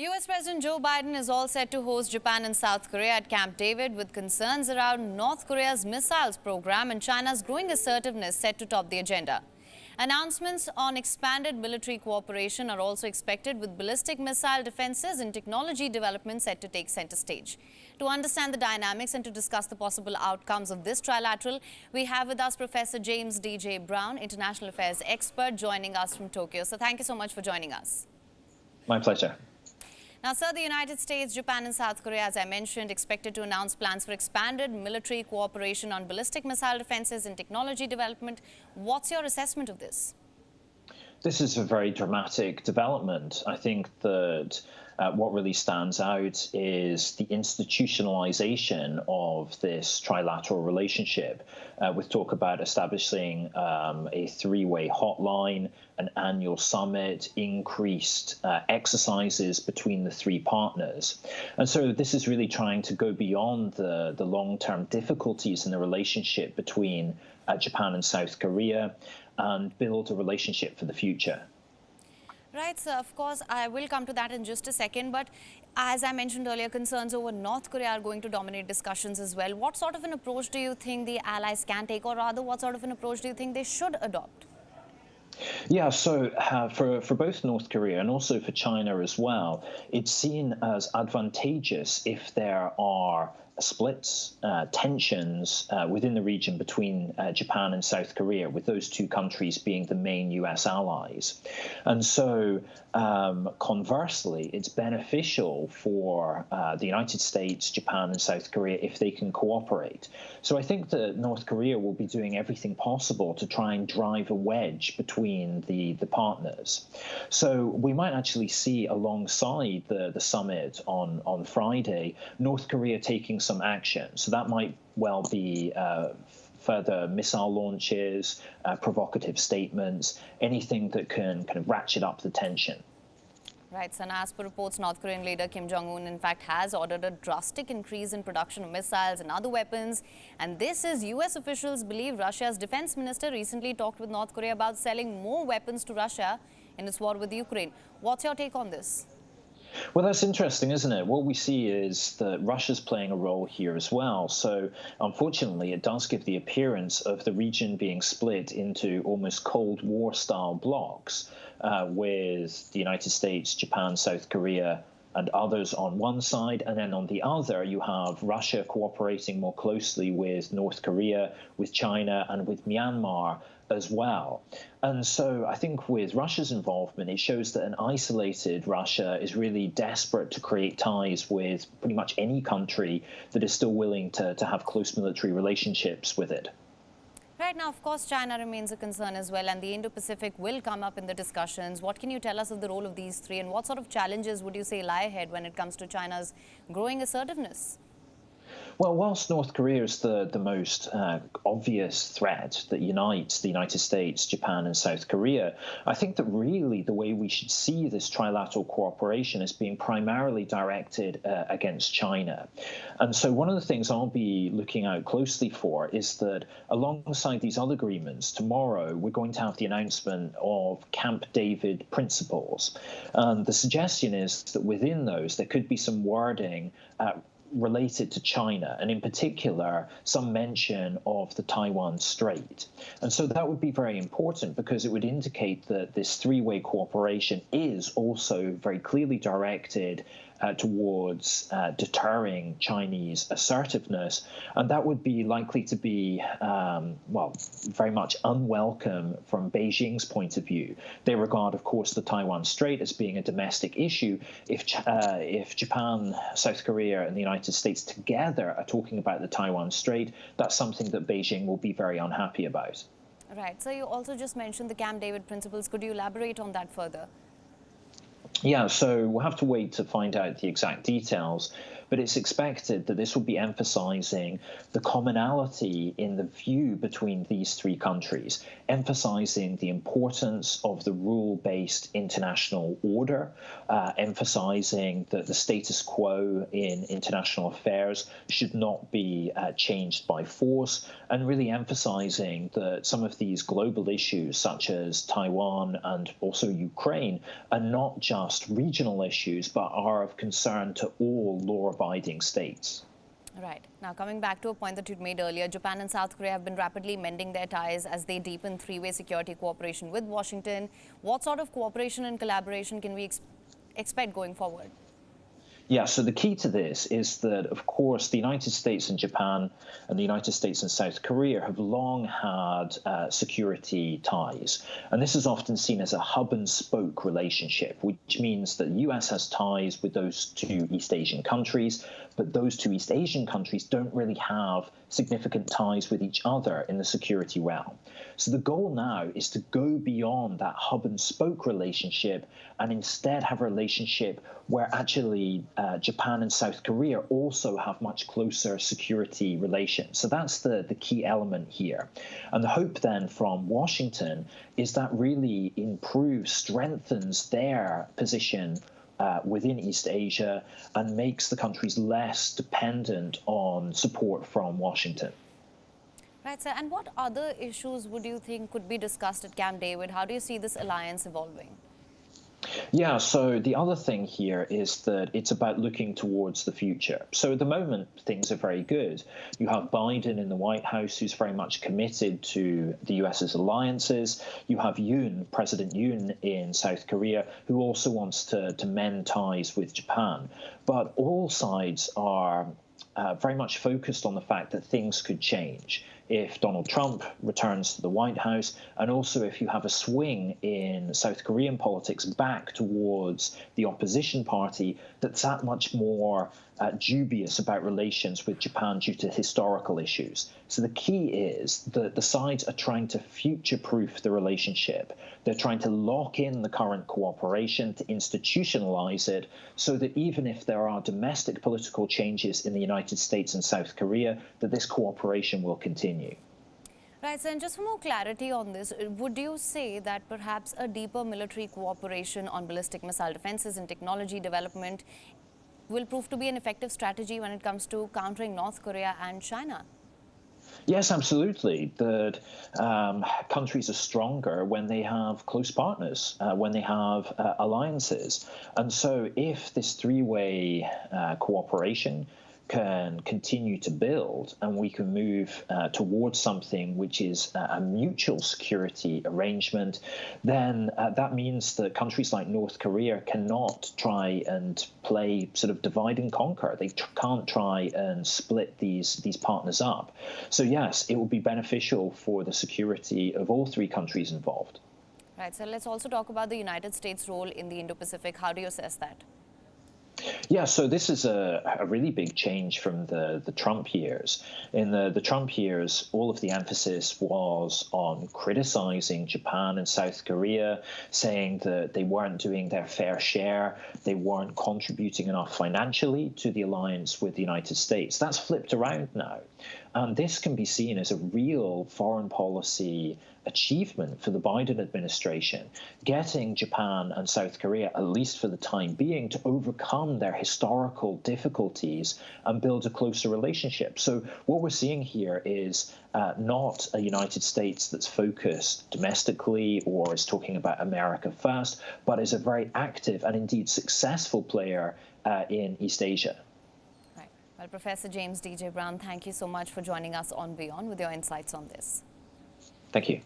US President Joe Biden is all set to host Japan and South Korea at Camp David, with concerns around North Korea's missiles program and China's growing assertiveness set to top the agenda. Announcements on expanded military cooperation are also expected, with ballistic missile defenses and technology development set to take center stage. To understand the dynamics and to discuss the possible outcomes of this trilateral, we have with us Professor James D.J. Brown, international affairs expert, joining us from Tokyo. So thank you so much for joining us. My pleasure. Now, sir, the United States, Japan and South Korea, as I mentioned, expected to announce plans for expanded military cooperation on ballistic missile defenses and technology development. What's your assessment of this? This is a very dramatic development. I think that what really stands out is the institutionalization of this trilateral relationship, with talk about establishing a three-way hotline, an annual summit, increased exercises between the three partners. And so this is really trying to go beyond the long-term difficulties in the relationship between Japan and South Korea and build a relationship for the future. Right, sir. Of course, I will come to that in just a second. But as I mentioned earlier, concerns over North Korea are going to dominate discussions as well. What sort of an approach do you think the allies can take, or rather, what sort of an approach do you think they should adopt? Yeah, so for both North Korea and also for China as well, it's seen as advantageous if there are splits, tensions within the region between Japan and South Korea, with those two countries being the main US allies. And so conversely, it's beneficial for the United States, Japan and South Korea if they can cooperate. So I think that North Korea will be doing everything possible to try and drive a wedge between the partners. So we might actually see alongside the summit on Friday, North Korea taking some action. So that might well be further missile launches, provocative statements, anything that can kind of ratchet up the tension. Right, so as per reports, North Korean leader Kim Jong-un, in fact, has ordered a drastic increase in production of missiles and other weapons. And this is US officials believe Russia's defense minister recently talked with North Korea about selling more weapons to Russia in its war with Ukraine. What's your take on this? Well, that's interesting, isn't it? What we see is that Russia's playing a role here as well. So, unfortunately, it does give the appearance of the region being split into almost Cold War-style blocs, with the United States, Japan, South Korea, and others on one side, and then on the other you have Russia cooperating more closely with North Korea, with China, and with Myanmar as well. And so I think with Russia's involvement, it shows that an isolated Russia is really desperate to create ties with pretty much any country that is still willing to have close military relationships with it. Right now, of course, China remains a concern as well, and the Indo-Pacific will come up in the discussions. What can you tell us of the role of these three, and what sort of challenges would you say lie ahead when it comes to China's growing assertiveness? Well, whilst North Korea is the most obvious threat that unites the United States, Japan, and South Korea, I think that really the way we should see this trilateral cooperation is being primarily directed against China. And so one of the things I'll be looking out closely for is that alongside these other agreements, tomorrow we're going to have the announcement of Camp David principles. The suggestion is that within those there could be some wording related to China, and in particular, some mention of the Taiwan Strait. And so that would be very important because it would indicate that this three-way cooperation is also very clearly directed towards deterring Chinese assertiveness. And that would be likely to be, well, very much unwelcome from Beijing's point of view. They regard, of course, the Taiwan Strait as being a domestic issue. If Japan, South Korea, and the United States together are talking about the Taiwan Strait, that's something that Beijing will be very unhappy about. Right. So you also just mentioned the Camp David principles. Could you elaborate on that further? Yeah, so we'll have to wait to find out the exact details. but it's expected that this will be emphasizing the commonality in the view between these three countries, emphasizing the importance of the rule-based international order, emphasizing that the status quo in international affairs should not be changed by force, and really emphasizing that some of these global issues, such as Taiwan and also Ukraine, are not just regional issues, but are of concern to all law-abiding states. Right. Now, coming back to a point that you'd made earlier, Japan and South Korea have been rapidly mending their ties as they deepen three-way security cooperation with Washington. What sort of cooperation and collaboration can we expect going forward? Yeah, so the key to this is that, of course, the United States and Japan and the United States and South Korea have long had security ties. And this is often seen as a hub and spoke relationship, which means that the US has ties with those two East Asian countries, but those two East Asian countries don't really have significant ties with each other in the security realm. So the goal now is to go beyond that hub and spoke relationship and instead have a relationship where actually Japan and South Korea also have much closer security relations. So that's the key element here. And the hope then from Washington is that really improves, strengthens their position within East Asia and makes the countries less dependent on support from Washington. Right, sir. And what other issues would you think could be discussed at Camp David? How do you see this alliance evolving? Yeah, so the other thing here is that it's about looking towards the future. So at the moment, things are very good. You have Biden in the White House, who's very much committed to the US's alliances. You have Yoon, President Yoon in South Korea, who also wants to mend ties with Japan. But all sides are very much focused on the fact that things could change if Donald Trump returns to the White House, and also if you have a swing in South Korean politics back towards the opposition party that's that much more dubious about relations with Japan due to historical issues. So the key is that the sides are trying to future-proof the relationship. They're trying to lock in the current cooperation, to institutionalize it, so that even if there are domestic political changes in the United States and South Korea, that this cooperation will continue. Right, so and just for more clarity on this, would you say that perhaps a deeper military cooperation on ballistic missile defenses and technology development will prove to be an effective strategy when it comes to countering North Korea and China? Yes, absolutely. That countries are stronger when they have close partners, when they have alliances. And so if this three-way cooperation can continue to build and we can move towards something which is a mutual security arrangement, then that means that countries like North Korea cannot try and play sort of divide and conquer. They can't try and split these partners up. So yes, it will be beneficial for the security of all three countries involved. Right, so let's also talk about the United States' role in the Indo-Pacific. How do you assess that? Yeah, so this is a really big change from the Trump years. In the Trump years, all of the emphasis was on criticizing Japan and South Korea, saying that they weren't doing their fair share, they weren't contributing enough financially to the alliance with the United States. That's flipped around now. And this can be seen as a real foreign policy achievement for the Biden administration, getting Japan and South Korea, at least for the time being, to overcome their historical difficulties and build a closer relationship. So what we're seeing here is not a United States that's focused domestically or is talking about America first, but is a very active and indeed successful player in East Asia. Right. Well, Professor James D.J. Brown, thank you so much for joining us on WION with your insights on this. Thank you.